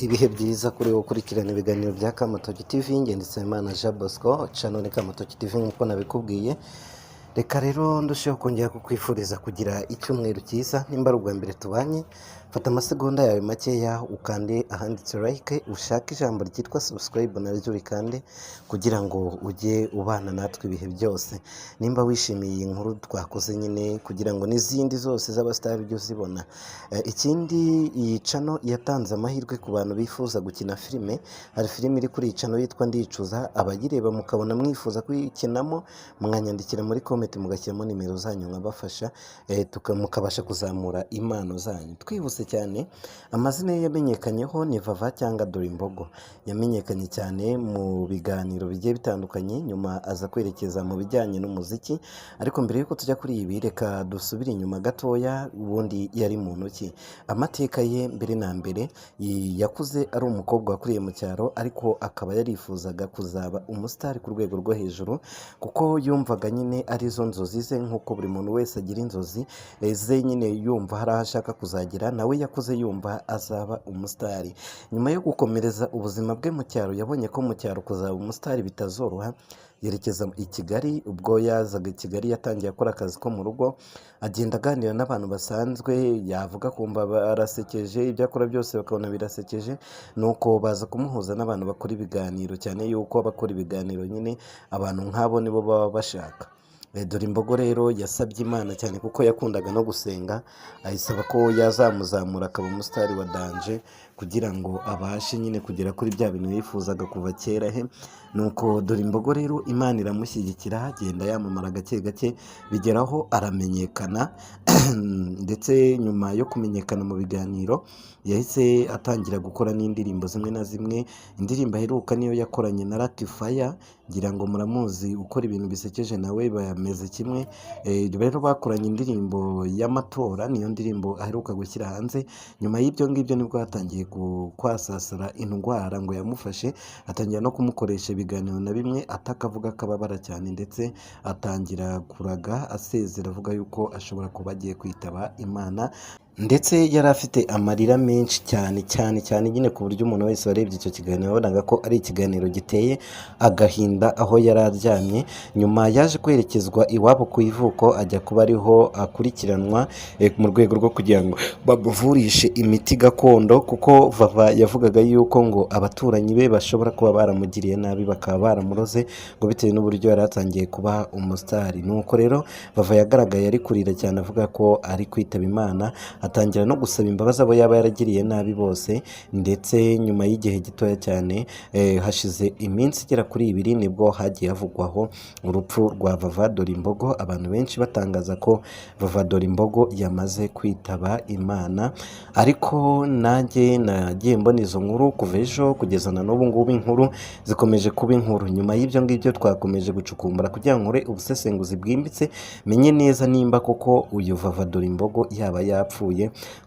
Ibihe byiza kuri wowe ukurikirana ibiganiro bya Kamotoki TV, ngendetse Imana Jean Bosco, channel ni Kamotoki TV nk'uko nabikubwiye. Reka rero ndusheho kongera kukwifuriza kugira icyumweru cyiza. Nimba ari ubwa mbere tubanye, fata amasegonda yawe makeya ukande ahanditse like, ushake ijambo ryitwa subscribe naryo urikande kugira ngo ujye ubana natwe ibihe byose. Nimba wishimiye iyi nkuru twakoze nyine kugira ngo n'izindi zose z'abasitari ujye uzibona. Ikindi, iyi channel yatanze amahirwe ku bantu bifuza gukina filime. Hari filime iri kuri iyi channel yitwa Ndicuza, abayireba mukabona mwifuza kuyikinamo mwanyandikira muri comment mugashyiramo nimero zanyu nkabafasha, mukabasha kuzamura impano zanyu. Twihuse cyane, amazina ye yamenyekanyeho ni Vava cyangwa Dorimbogo. Yamenyekanye cyane mu biganiro bigiye bitandukanye, nyuma aza kwerekeza mu bijyanye n'umuziki. Ariko mbere yuko tujya kuri ibi, reka dusubire inyuma gatoya. Ubundi yari muntu ki? Amateka ye mbere na mbere, yakuze ari umukobwa wakuriye mu cyaro, ariko akaba yarifuzaga kuzaba umusitari ku rwego rwo hejuru, kuko yumvaga nyine arizo nzozi ze, nk'uko buri muntu wese agira inzozi ze nyine, yumva hari aho ashaka kuzagera. Nawe yakuze yumva azaba umusitari. Nyuma yo gukomereza ubuzima bwe mu cyaro, yabonye ko mu cyaro kuzaba umusitari bitazoroha, yerekeza i Kigali. Ubwo yazaga i Kigali yatangiye akora akazi ko mu rugo, agenda aganira n'abantu basanzwe, yavuga kumva barasekeje, ibyo akora byose bakabona birasekeje, nuko baza kumuhuza n'abantu bakora ibiganiro, cyane yuko abakora ibiganiro nyine abantu nk'abo nibo baba bashaka. Dorimbogo rero yasabye Imana cyane kuko yakundaga no gusenga, ayisaba ko yazamuzamura akaba umusitari wa danje, kugira ngo abashe nyine kugera kuri bya bintu yifuzaga kuva kera he. Nuko Dorimbogo rero Imana iramushyigikira, agenda yamamara gake gake bigeraho aramenyekana ndetse nyuma yo kumenyekana mu biganiro, yahise atangira gukora n'indirimbo zimwe na zimwe. Indirimbo aheruka niyo yakoranye na Latifaya, ngira ngo muramuzi, ukora ibintu bisekeje nawe bameze kimwe. Rero bakoranye indirimbo y'amatora, niyo ndirimbo aheruka gushyira hanze. Nyuma y'ibyo ngibyo nibwo hatangiye kwasasara indwara ngo yamufashe, atangira no kumukoresha ibiganiro na bimwe atakavuga ko ababara cyane, ndetse atangira kuraga asezera avuga yuko ashobora kuba agiye kwitaba Imana. Ndetse yari afite amarira menshi cyane cyane cyane nyine, ku buryo umuntu wese warebye icyo kiganiro yabonaga ko ari ikiganiro giteye agahinda aho yari aryamye. Nyuma yaje kwerekezwa iwabo ku ivuko, ajya kuba ariho akurikiranwa mu rwego rwo kugira ngo bamuvurishe imiti gakondo, kuko Vava yavugaga yuko ngo abaturanyi be bashobora kuba baramugiriye nabi, bakaba baramuroze ngo bitewe n'uburyo yari atangiye kuba umusitari. Nuko rero Vava yagaragaye ari kurira cyane, avuga ko ari kwitaba Imana, atangira no gusaba imbabazi abo yaba yaragiriye nabi bose. Ndetse nyuma y'igihe gitoya cyane, hashize iminsi igera kuri 2, nibwo hagiye havugwaho urupfu rwa Vava Dorimbogo, abantu benshi batangaza ko Vava Dorimbogo yamaze kwitaba Imana. Ariko nanjye nagiye mbona izo nkuru kuva ejo kugeza na n'ubu ngubu, inkuru zikomeje kuba inkuru. Nyuma y'ibyo ngibyo twakomeje gucukumbura kugira ngo nkore ubusesenguzi bwimbitse, menye neza nimba koko uyu Vava Dorimbogo yaba yapfuye.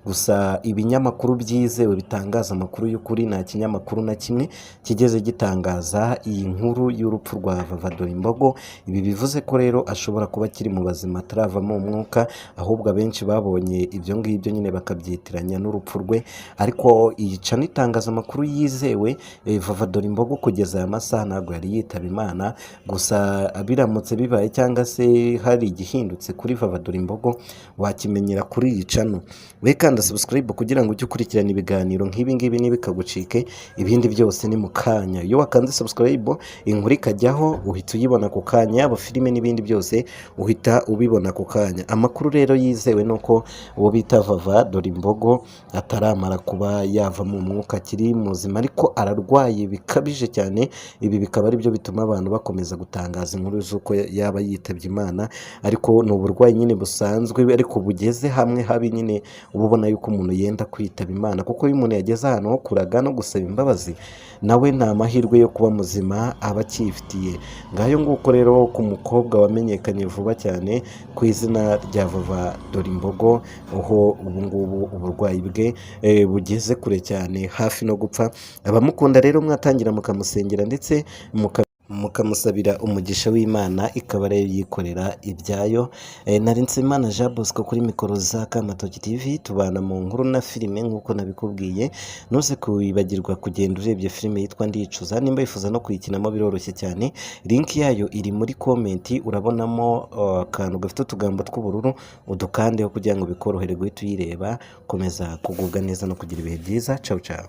Gusa ibinyamakuru byizewe bitangaza amakuru y'ukuri, nta kinyamakuru na kimwe kigeze gitangaza iyi nkuru y'urupfu rwa Vava Dorimbogo. Ibi bivuze ko rero ashobora kuba akiri mu bazima, ataravamo umwuka, ahubwo abenshi babonye ibyo ngibyo nyine bakabyitiranya n'urupfu rwe. Ariko iyi channel itangaza amakuru yizewe. Vava Dorimbogo kugeza aya masaha ntabwo yari yitaba Imana. Gusa biramutse bibaye cyangwa se hari igihindutse kuri Vava Dorimbogo, wakimenyera kuri iyi channel. We kanda subscribe kugira ngo ujye ukurikirana ibiganiro nk'ibi ngibi ntibikagucike, ibindi byose ni mu kanya. Iyo wakanze subscribe, inkuru ikajyaho uhita uyibona ku kanya, yaba filime n'ibindi byose uhita ubibona ku kanya. Amakuru rero yizewe nuko uwo bita Vava Dorimbogo ataramara kuba yava mu mwuka, akiri muzima, ariko ararwaye bikabije cyane. Ibi bikaba ari byo bituma abantu bakomeza gutangaza inkuru z'uko yaba yitabye Imana, ariko ni uburwayi nyine busanzwe, ariko bugeze hamwe habi nyine uba ubona yuko umuntu yenda kwitaba Imana. Kuko iyo umuntu yageze ahantu ho kuraga no gusaba imbabazi, nawe nta mahirwe yo kuba muzima aba akifitiye. Ngayo nguko rero ku mukobwa wamenyekanye vuba cyane ku izina rya Vava Dorimbogo, aho ubu ngubu uburwayi bwe bugeze kure cyane, hafi no gupfa. Abamukunda rero mwatangira mukamusengera ndetse mukamusabira umugisha w'Imana ikaba ariyo yikorera ibyayo. Nari Nzeyimana Jean Bosco kuri mikoro za Kamatoki TV, tubana mu nkuru na filime nk'uko nabikubwiye. Ntuze kwibagirwa kugenda urebye filime yitwa Ndicuza, nimba wifuza no kuyikinamo biroroshye cyane, link yayo iri muri komenti, urabonamo akantu gafite utugambo tw'ubururu, udukandeho kugira ngo bikorohere guhita uyireba. Komeza kugubwa neza no kugira ibihe byiza. Ciao ciao.